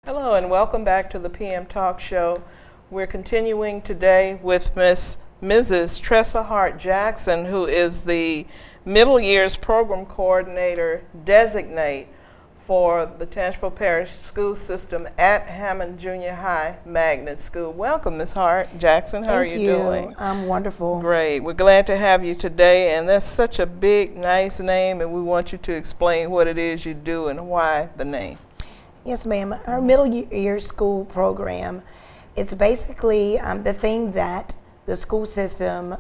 Hello and welcome back to the PM Talk Show. We're continuing today with Mrs. Tressa Hart Jackson, who is the Middle Years Program Coordinator Designate for the Tangipahoa Parish School System at Hammond Jr. High Magnet School. Welcome, Ms. Hart Jackson. How are you doing? I'm wonderful. Great. We're glad to have you today, and that's such a big, nice name, and we want you to explain what it is you do and why the name. Yes, ma'am. Our middle year school program, it's basically the thing that the school system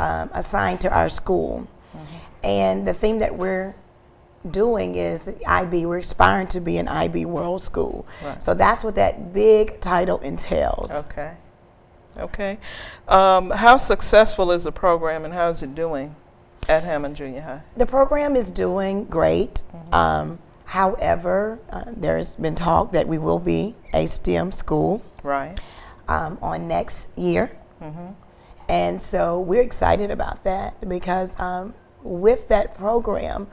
assigned to our school. And the thing that we're doing is the IB. We're aspiring to be an IB World School. Right. So that's what that big title entails. Okay. Okay. How successful is the program and how is it doing at Hammond Junior High? The program is doing great. However, there's been talk that we will be a STEM school Right. on next year. And so we're excited about that because with that program,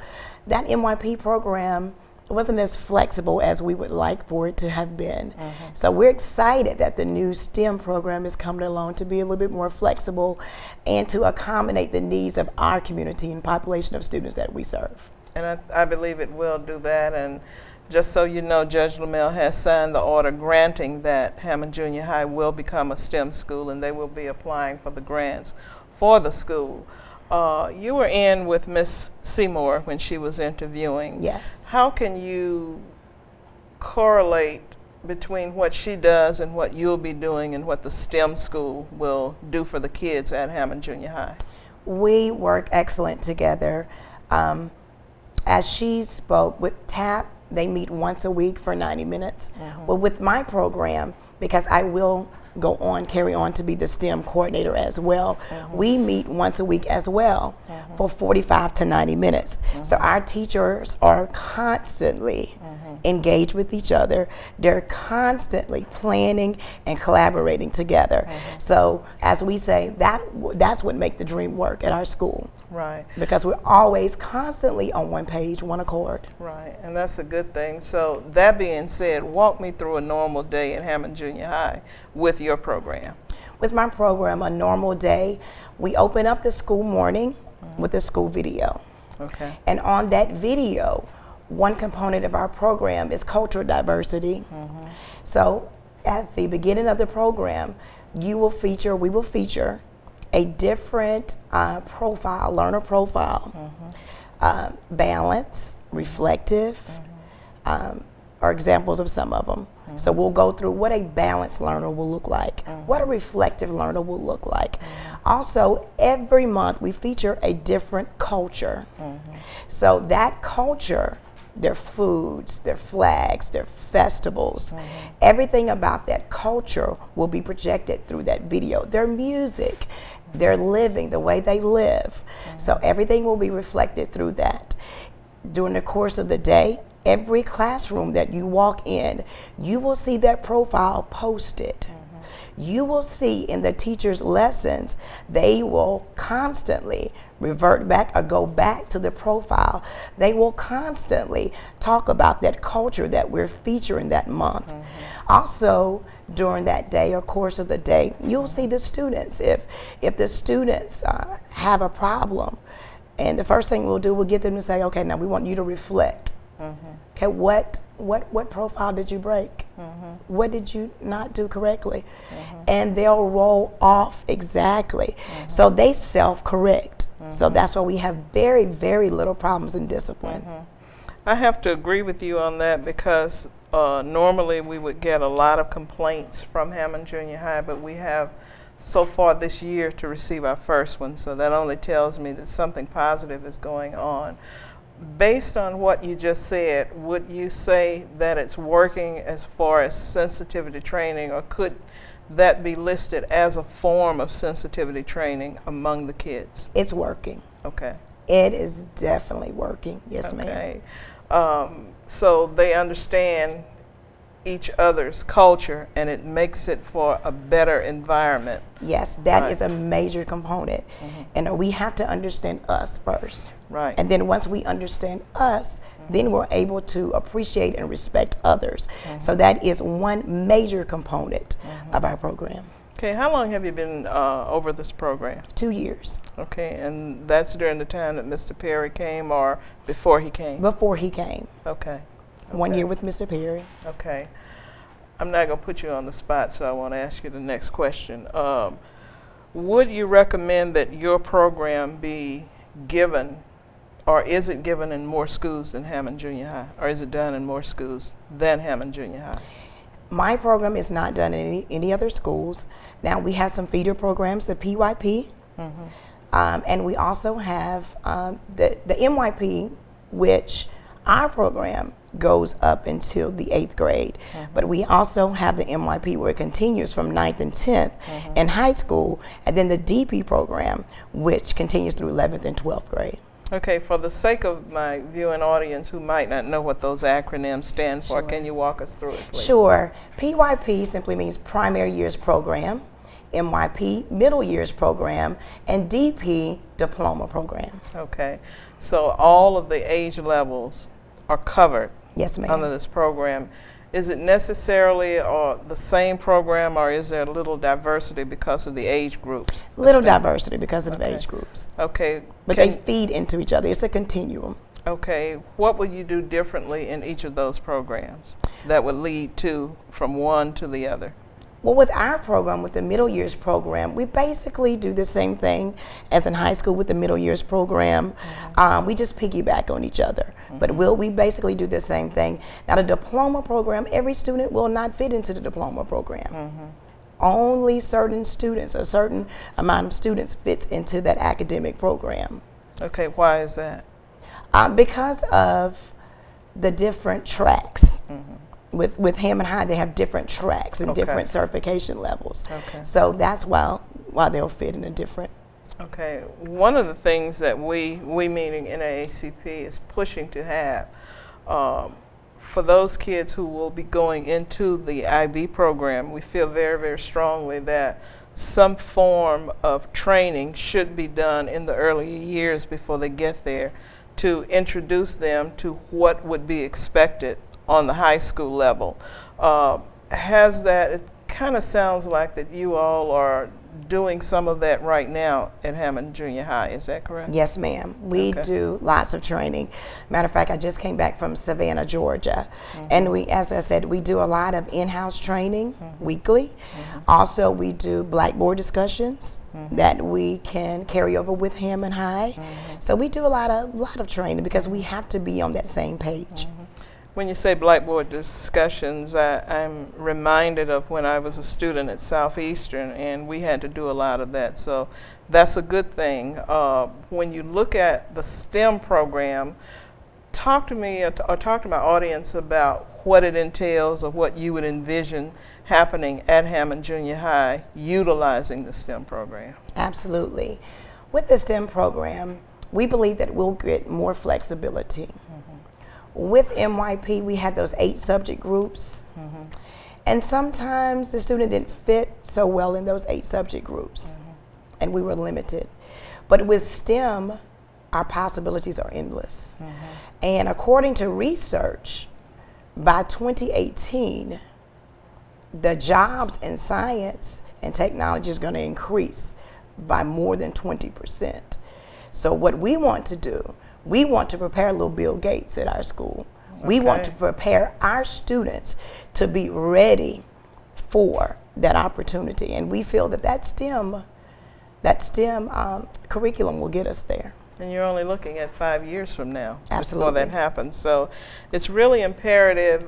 that MYP program wasn't as flexible as we would like for it to have been. So we're excited that the new STEM program is coming along to be a little bit more flexible and to accommodate the needs of our community and population of students that we serve. And I believe it will do that. And just so you know, Judge LaMelle has signed the order granting that Hammond Junior High will become a STEM school, and they will be applying for the grants for the school. You were in with Miss Seymour when she was interviewing. Yes. How can you correlate between what she does and what you'll be doing and what the STEM school will do for the kids at Hammond Junior High? We work excellent together. As she spoke, with TAP, they meet once a week for 90 minutes. Well, with my program, because I will carry on to be the STEM coordinator as well, we meet once a week as well for 45 to 90 minutes. So our teachers are constantly engaged with each other. They're constantly planning and collaborating together. So as we say, that's what makes the dream work at our school. Right. Because we're always constantly on one page, one accord. Right, and that's a good thing. So that being said, walk me through a normal day at Hammond Junior High with your program. With my program, a normal day, we open up the school morning with a school video. Okay. And on that video, one component of our program is cultural diversity. So at the beginning of the program, we will feature a different profile, learner profile, balance, reflective, are examples of some of them. So we'll go through what a balanced learner will look like, what a reflective learner will look like. Also, every month we feature a different culture. So that culture, their foods, their flags, their festivals, everything about that culture will be projected through that video. Their music, their living, the way they live. So everything will be reflected through that. During the course of the day, every classroom that you walk in, you will see that profile posted. You will see in the teacher's lessons, they will constantly revert back or go back to the profile. They will constantly talk about that culture that we're featuring that month. Also, during that day or course of the day, you'll see the students. If the students have a problem, and the first thing we'll do, we'll get them to say, okay, now we want you to reflect. Okay, what profile did you break? What did you not do correctly? And they'll roll off exactly. So they self-correct. So that's why we have very, very little problems in discipline. I have to agree with you on that because normally we would get a lot of complaints from Hammond Junior High, but we have so far this year to receive our first one. So that only tells me that something positive is going on. Based on what you just said, would you say that it's working as far as sensitivity training, or could that be listed as a form of sensitivity training among the kids? It's working. Okay. It is definitely working. Yes, ma'am. Okay. So they understand each other's culture and it makes it for a better environment. Yes, that Right. is a major component. And we have to understand us first. Right. And then once we understand us, then we're able to appreciate and respect others. So that is one major component of our program. Okay, how long have you been over this program? 2 years Okay, and that's during the time that Mr. Perry came or before he came? before he came. Okay. 1 Okay. year with Mr. Perry. Okay. I'm not going to put you on the spot, so I want to ask you the next question. Would you recommend that your program be given, or is it given in more schools than Hammond Junior High, or is it done in more schools than Hammond Junior High? My program is not done in any other schools. Now we have some feeder programs, the PYP, and we also have the MYP, which our program goes up until the 8th grade. But we also have the MYP where it continues from 9th and 10th in high school, and then the DP program, which continues through 11th and 12th grade. Okay, for the sake of my viewing audience who might not know what those acronyms stand for, Sure. can you walk us through it, please? Sure. PYP simply means Primary Years Program, MYP Middle Years Program, and DP Diploma Program. Okay, so all of the age levels are covered Yes, ma'am. under this program. Is it necessarily the same program, or is there a little diversity because of the age groups? Little Understand? diversity because of the Okay. age groups. Okay. But they feed into each other. It's a continuum. Okay, what would you do differently in each of those programs that would lead to from one to the other? Well, with our program, with the middle years program, we basically do the same thing as in high school with the middle years program. We just piggyback on each other. But we basically do the same thing. Now, the diploma program, every student will not fit into the diploma program. Only certain students, a certain amount of students fits into that academic program. Okay, why is that? Because of the different tracks. With Hammond High, they have different tracks and Okay. different certification levels. Okay. So that's why they'll fit in a different. Okay, one of the things that we meaning NAACP is pushing to have for those kids who will be going into the IB program, we feel very, very strongly that some form of training should be done in the early years before they get there to introduce them to what would be expected on the high school level. It kind of sounds like that you all are doing some of that right now at Hammond Junior High, is that correct? Yes, ma'am. We Okay. do lots of training. Matter of fact, I just came back from Savannah, Georgia. And as I said, we do a lot of in-house training weekly. Also, we do blackboard discussions that we can carry over with Hammond High. So we do a lot of training because we have to be on that same page. When you say blackboard discussions, I'm reminded of when I was a student at Southeastern, and we had to do a lot of that. So that's a good thing. When you look at the STEM program, talk to me or talk to my audience about what it entails or what you would envision happening at Hammond Junior High utilizing the STEM program. Absolutely. With the STEM program, we believe that we'll get more flexibility. With MYP, we had those 8 subject groups. And sometimes the student didn't fit so well in those 8 subject groups. And we were limited. But with STEM, our possibilities are endless. And according to research, by 2018, the jobs in science and technology is going to increase by more than 20%. So what we want to do, we want to prepare little Bill Gates at our school. We want to prepare our students to be ready for that opportunity. And we feel that STEM curriculum will get us there. And you're only looking at 5 years from now Absolutely. before that happens. So it's really imperative,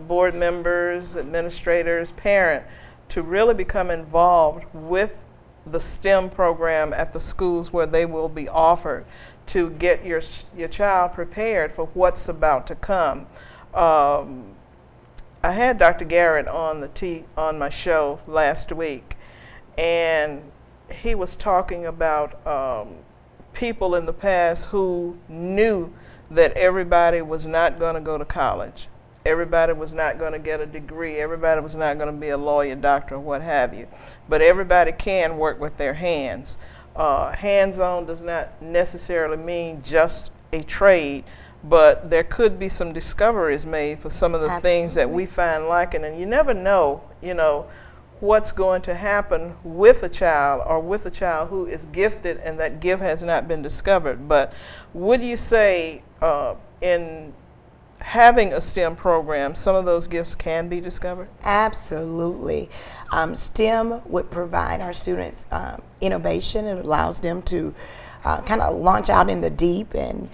board members, administrators, parents, to really become involved with the STEM program at the schools where they will be offered, to get your child prepared for what's about to come. I had Dr. Garrett on my show last week, and he was talking about people in the past who knew that everybody was not going to go to college, everybody was not going to get a degree, everybody was not going to be a lawyer, doctor, or what have you, but everybody can work with their hands. Hands-on does not necessarily mean just a trade, but there could be some discoveries made for some of the things that we find lacking, and you never know, what's going to happen with a child or with a child who is gifted and that gift has not been discovered. But would you say in having a STEM program, some of those gifts can be discovered? Absolutely. STEM would provide our students innovation. It allows them to kind of launch out in the deep and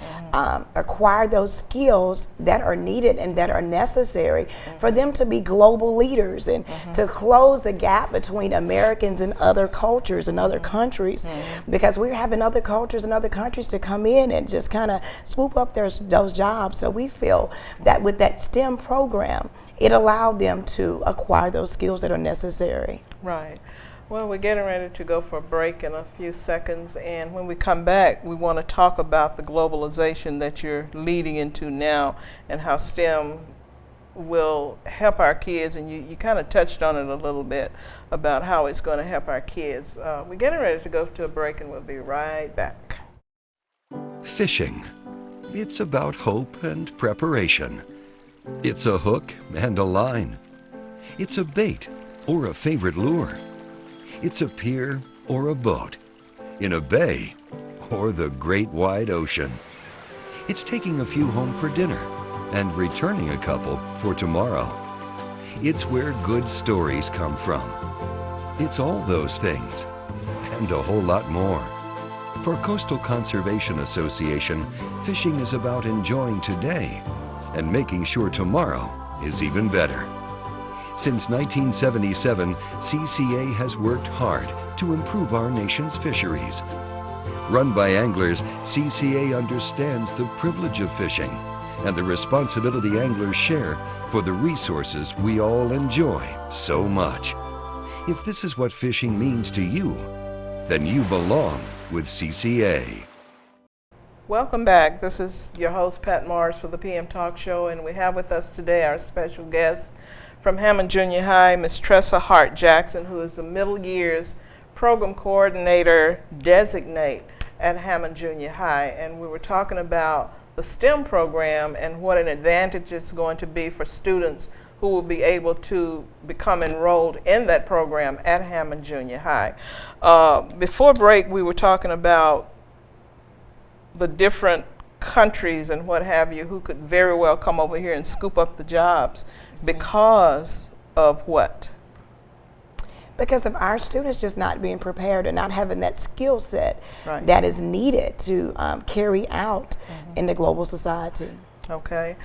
acquire those skills that are needed and that are necessary for them to be global leaders and to close the gap between Americans and other cultures and other countries, because we're having other cultures and other countries to come in and just kind of swoop up those jobs. So we feel that with that STEM program, it allowed them to acquire those skills that are necessary. Right. Well, we're getting ready to go for a break in a few seconds, and when we come back, we want to talk about the globalization that you're leading into now and how STEM will help our kids, and you kind of touched on it a little bit about how it's going to help our kids. We're getting ready to go to a break, and we'll be right back. Fishing. It's about hope and preparation. It's a hook and a line. It's a bait or a favorite lure. It's a pier or a boat, in a bay or the great wide ocean. It's taking a few home for dinner and returning a couple for tomorrow. It's where good stories come from. It's all those things and a whole lot more. For Coastal Conservation Association, fishing is about enjoying today and making sure tomorrow is even better. Since 1977, CCA has worked hard to improve our nation's fisheries. Run by anglers, CCA understands the privilege of fishing and the responsibility anglers share for the resources we all enjoy so much. If this is what fishing means to you, then you belong with CCA. Welcome back. This is your host, Pat Morris, for the PM Talk Show, and we have with us today our special guest from Hammond Junior High, Ms. Tressa Hart Jackson, who is the Middle Years Program Coordinator Designate at Hammond Junior High. And we were talking about the STEM program and what an advantage it's going to be for students who will be able to become enrolled in that program at Hammond Junior High. Before break, we were talking about the different countries and what have you who could very well come over here and scoop up the jobs. Yes, because of what? Because of our students just not being prepared and not having that skill set that is needed to carry out in the global society. Okay.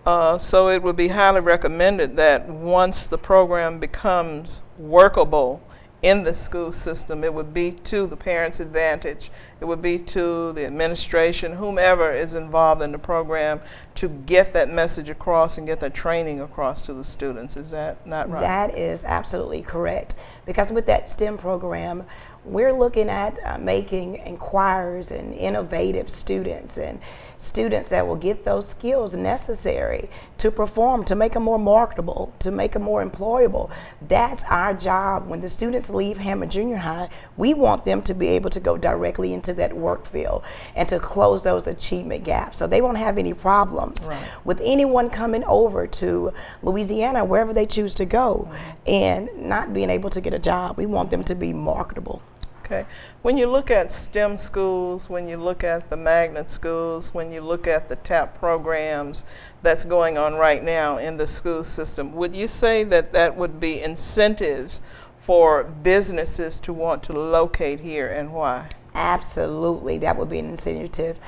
So it would be highly recommended that once the program becomes workable in the school system, it would be to the parents' advantage. It would be to the administration, whomever is involved in the program, to get that message across and get that training across to the students. Is that not right? That is absolutely correct. Because with that STEM program, we're looking at making inquirers and innovative students and students that will get those skills necessary to perform, to make them more marketable, to make them more employable. That's our job. When the students leave Hammond Junior High, we want them to be able to go directly into that work field and to close those achievement gaps so they won't have any problems with anyone coming over to Louisiana, wherever they choose to go, and not being able to get a job. We want them to be marketable. Okay. When you look at STEM schools, when you look at the magnet schools, when you look at the TAP programs that's going on right now in the school system, would you say that that would be incentives for businesses to want to locate here, and why? Absolutely, that would be an incentive.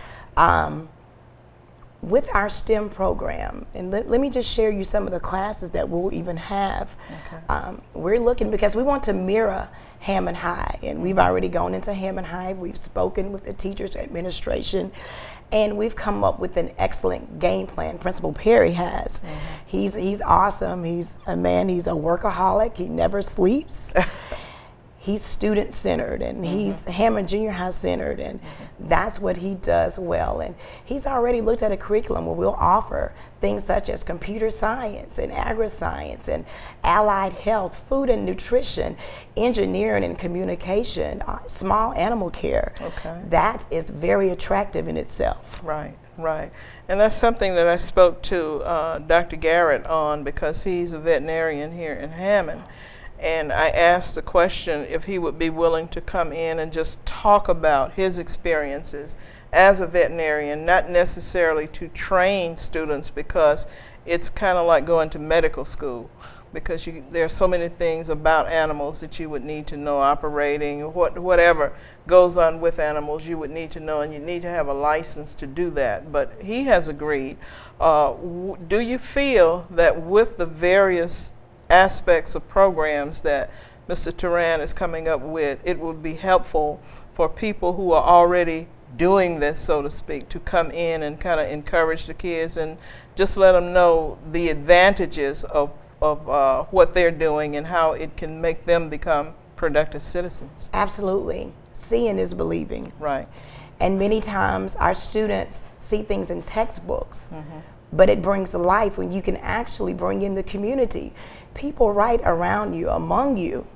With our STEM program, and let me just share you some of the classes that we'll even have. Okay. We're looking, because we want to mirror Hammond High, and we've already gone into Hammond High. We've spoken with the teachers, administration, and we've come up with an excellent game plan. Principal Perry has. He's awesome. He's a man. He's a workaholic. He never sleeps. He's student-centered, and he's Hammond Jr. High centered, and that's what he does well. And he's already looked at a curriculum where we'll offer things such as computer science and agri-science and allied health, food and nutrition, engineering and communication, small animal care. Okay. That is very attractive in itself. Right, right. And that's something that I spoke to Dr. Garrett on, because he's a veterinarian here in Hammond. And I asked the question if he would be willing to come in and just talk about his experiences as a veterinarian, not necessarily to train students, because it's kind of like going to medical school, because there are so many things about animals that you would need to know, operating, whatever goes on with animals you would need to know, and you need to have a license to do that. But he has agreed. Do you feel that with the various aspects of programs that Mr. Turan is coming up with, it would be helpful for people who are already doing this, so to speak, to come in and kind of encourage the kids and just let them know the advantages of what they're doing and how it can make them become productive citizens? Absolutely. Seeing is believing. Right. And many times our students see things in textbooks, but it brings to life when you can actually bring in the community, people right around you, among you,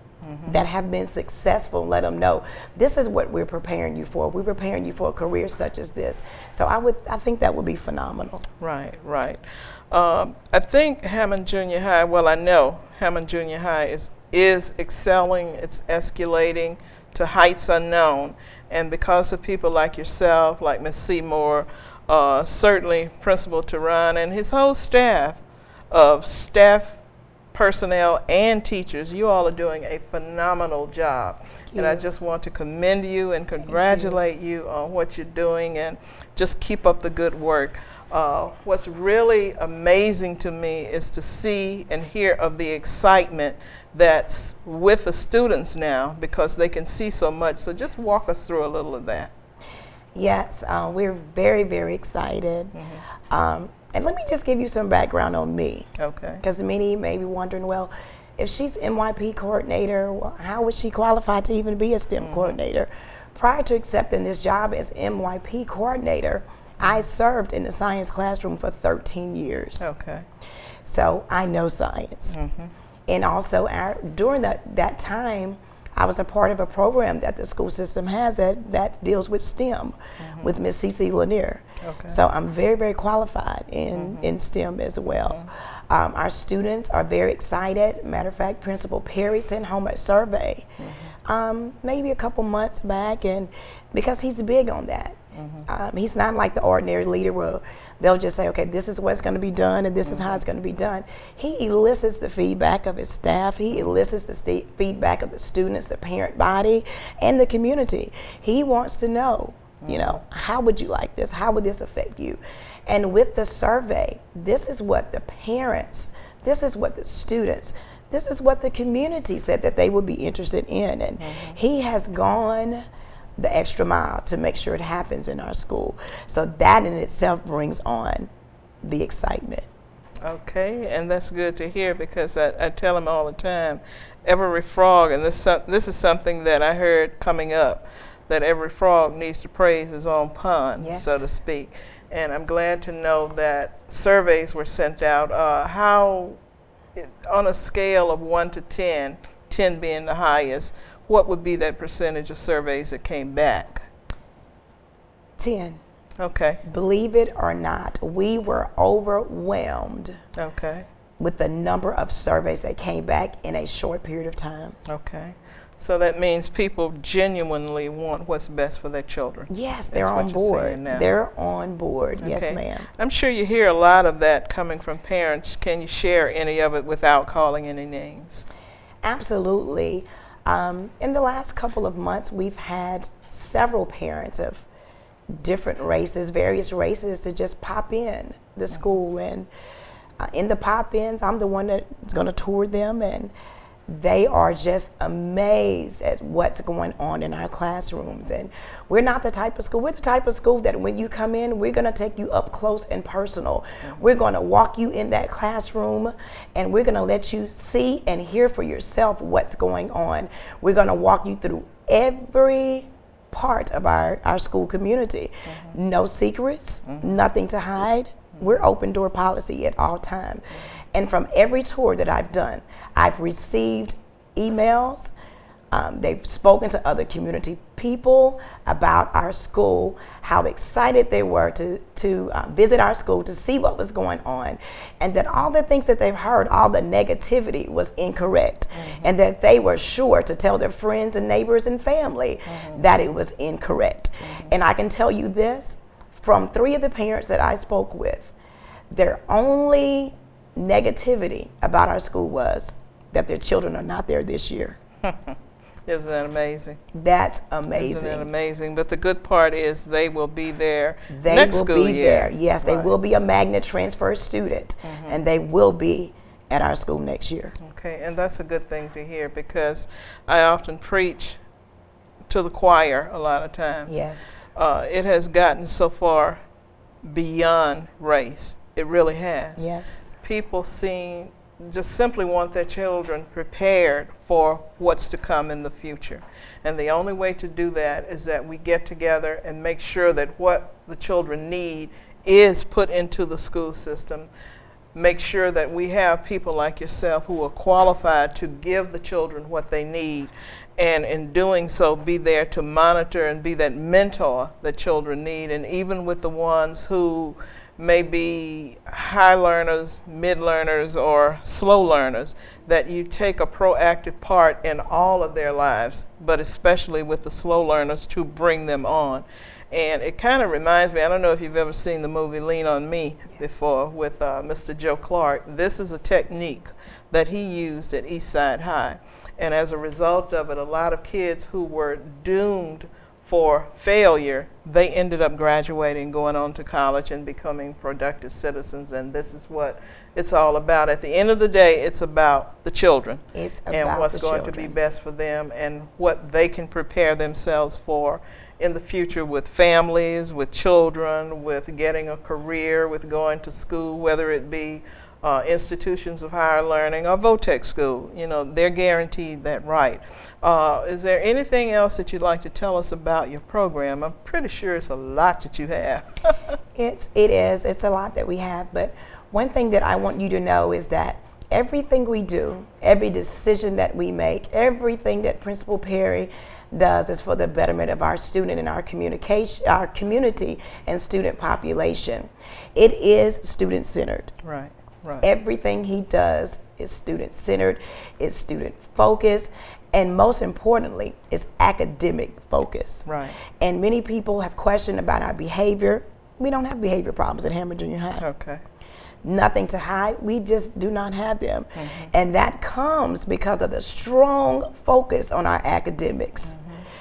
that have been successful. Let them know this is what we're preparing you for. We're preparing you for a career such as this. So I think that would be phenomenal. Right, right. I think Hammond Junior High, well, I know Hammond Junior High is excelling, it's escalating to heights unknown. And because of people like yourself, like Ms. Seymour, certainly Principal Turan and his whole staff of staff personnel and teachers, you all are doing a phenomenal job. And I just want to commend you and congratulate you on what you're doing, and just keep up the good work. What's really amazing to me is to see and hear of the excitement that's with the students now, because they can see so much. So just walk us through a little of that. Yes, we're very, very excited. And let me just give you some background on me. Okay. Because many may be wondering, well, if she's MYP coordinator, well, how was she qualified to even be a STEM coordinator? Prior to accepting this job as MYP coordinator, I served in the science classroom for 13 years. Okay. So I know science. And also during that time, I was a part of a program that the school system has that deals with STEM with Ms. C.C. Lanier. Okay. So I'm very, very qualified in STEM as well. Our students are very excited. Matter of fact, Principal Perry sent home a survey maybe a couple months back, and because he's big on that. He's not like the ordinary leader where they'll just say, okay, this is what's going to be done and this is how it's going to be done. He elicits the feedback of his staff. He elicits the feedback of the students, the parent body, and the community. He wants to know, you know, how would you like this? How would this affect you? And with the survey, this is what the parents, this is what the students, this is what the community said that they would be interested in. And he has gone the extra mile to make sure it happens in our school. So that in itself brings on the excitement. Okay, and that's good to hear, because I tell them all the time, every frog, and this is something that I heard coming up, that every frog needs to praise his own pond, so to speak. And I'm glad to know that surveys were sent out. On a scale of 1 to 10, 10 being the highest, what would be that percentage of surveys that came back? 10. Okay. Believe it or not, we were overwhelmed with the number of surveys that came back in a short period of time. Okay. So that means people genuinely want what's best for their children. Yes, they're on board. They're on board. Okay. Yes, ma'am. I'm sure you hear a lot of that coming from parents. Can you share any of it without calling any names? Absolutely. In the last couple of months, we've had several parents of different races, various races, to just pop in the school. And in the pop-ins, I'm the one that's going to tour them and they are just amazed at what's going on in our classrooms. And we're not the type of school, we're the type of school that when you come in, we're gonna take you up close and personal. We're gonna walk you in that classroom and we're gonna let you see and hear for yourself what's going on. We're gonna walk you through every part of our school community. No secrets, nothing to hide. We're open door policy at all time. And from every tour that I've done, I've received emails. They've spoken to other community people about our school, how excited they were to visit our school, to see what was going on, and that all the things that they've heard, all the negativity was incorrect, and that they were sure to tell their friends and neighbors and family that it was incorrect. And I can tell you this, from 3 of the parents that I spoke with, their only negativity about our school was that their children are not there this year. Isn't that amazing? That's amazing. Isn't that amazing? But the good part is they will be there they next will school be year. there. Yes, they will be a magnet transfer student, and they will be at our school next year. Okay, and that's a good thing to hear because I often preach to the choir a lot of times. Yes. It has gotten so far beyond race. It really has. Yes. People just simply want their children prepared for what's to come in the future. And the only way to do that is that we get together and make sure that what the children need is put into the school system. Make sure that we have people like yourself who are qualified to give the children what they need. And in doing so, be there to monitor and be that mentor that children need. And even with the ones who may be high learners, mid learners, or slow learners, that you take a proactive part in all of their lives, but especially with the slow learners to bring them on. And it kind of reminds me, I don't know if you've ever seen the movie Lean on Me before with Mr. Joe Clark. This is a technique that he used at Eastside High. And as a result of it, a lot of kids who were doomed for failure, they ended up graduating, going on to college and becoming productive citizens. And this is what it's all about. At the end of the day, it's about the children. It's about and what's the going children. to be best for them and what they can prepare themselves for in the future with families, with children, with getting a career, with going to school, whether it be institutions of higher learning or VOTEC school. You know, they're guaranteed that right. Is there anything else that you'd like to tell us about your program? I'm pretty sure it's a lot that you have. It is. It's a lot that we have. But one thing that I want you to know is that everything we do, every decision that we make, everything that Principal Perry does is for the betterment of our student and our community and student population. It is student-centered. Right, right. Everything he does is student-centered, is student-focused, and most importantly, is academic focus. Right. And many people have questioned about our behavior. We don't have behavior problems at Hammond Junior High. Okay. Nothing to hide. We just do not have them. And that comes because of the strong focus on our academics.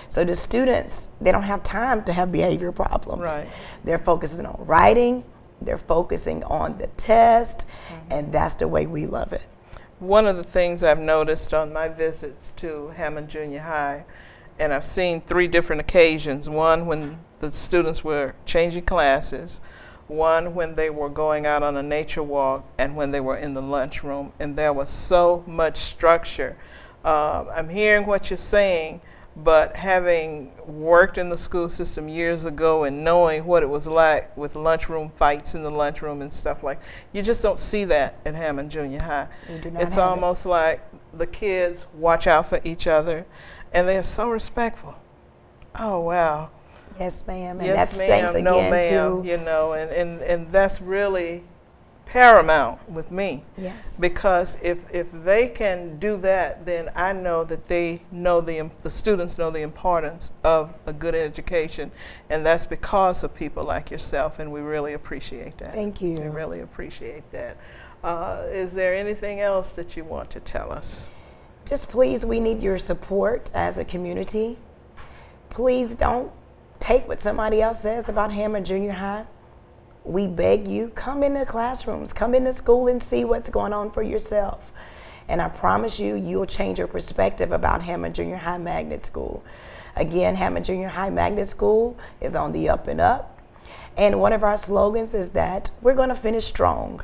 So the students, they don't have time to have behavior problems. Right. They're focusing on writing, they're focusing on the test, and that's the way we love it. One of the things I've noticed on my visits to Hammond Junior High, and I've seen 3 different occasions, one when the students were changing classes, one when they were going out on a nature walk, and when they were in the lunchroom, and there was so much structure. I'm hearing what you're saying, but having worked in the school system years ago and knowing what it was like with lunchroom fights in the lunchroom and stuff like, you just don't see that at Hammond Junior High. We do not It's have almost like the kids watch out for each other, and they're so respectful. Oh, wow. Yes, ma'am. And Yes, that's thanks ma'am, no, again ma'am, to, you know, and that's really paramount with me. yes. Because if they can do that, then I know that they know the students know the importance of a good education, and that's because of people like yourself, and we really appreciate that. Thank you. We really appreciate that. Is there anything else that you want to tell us? Just please, we need your support as a community. Please don't take what somebody else says about Hammond Junior High. We beg you, come into classrooms, come into school and see what's going on for yourself. And I promise you, you'll change your perspective about Hammond Junior High Magnet School. Again, Hammond Junior High Magnet School is on the up and up. And one of our slogans is that we're going to finish strong.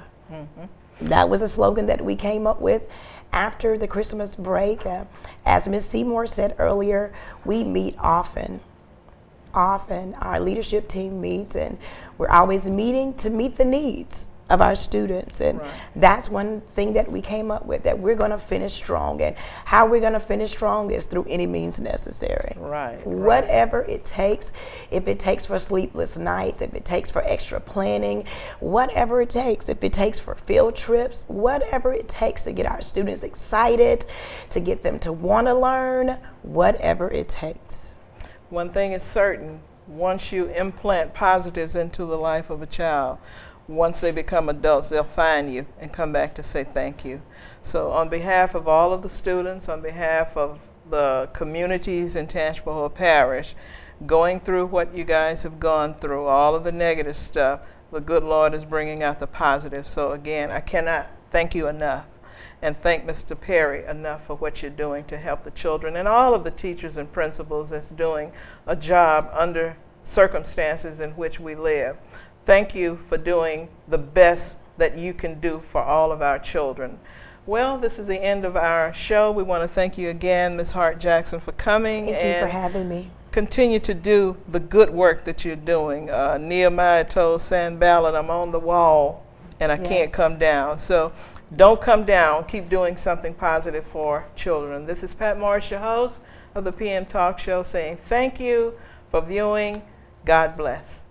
That was a slogan that we came up with after the Christmas break. As Ms. Seymour said earlier, we meet often. Our leadership team meets, and we're always meeting to meet the needs of our students. And that's one thing that we came up with, that we're going to finish strong. And how we're going to finish strong is through any means necessary. Whatever it takes, if it takes for sleepless nights, if it takes for extra planning, whatever it takes, if it takes for field trips, whatever it takes to get our students excited, to get them to want to learn, whatever it takes. One thing is certain, once you implant positives into the life of a child, once they become adults, they'll find you and come back to say thank you. So on behalf of all of the students, on behalf of the communities in Tangipahoa Parish, going through what you guys have gone through, all of the negative stuff, the good Lord is bringing out the positive. So again, I cannot thank you enough, and thank Mr. Perry enough for what you're doing to help the children and all of the teachers and principals that's doing a job under circumstances in which we live. Thank you for doing the best that you can do for all of our children. Well, this is the end of our show. We want to thank you again, Ms. Hart Jackson, for coming. Thank you for having me. Continue to do the good work that you're doing. Nehemiah told Sanballat, I'm on the wall and I can't come down. So don't come down. Keep doing something positive for children. This is Pat Morris, your host of the PM Talk Show, saying thank you for viewing. God bless.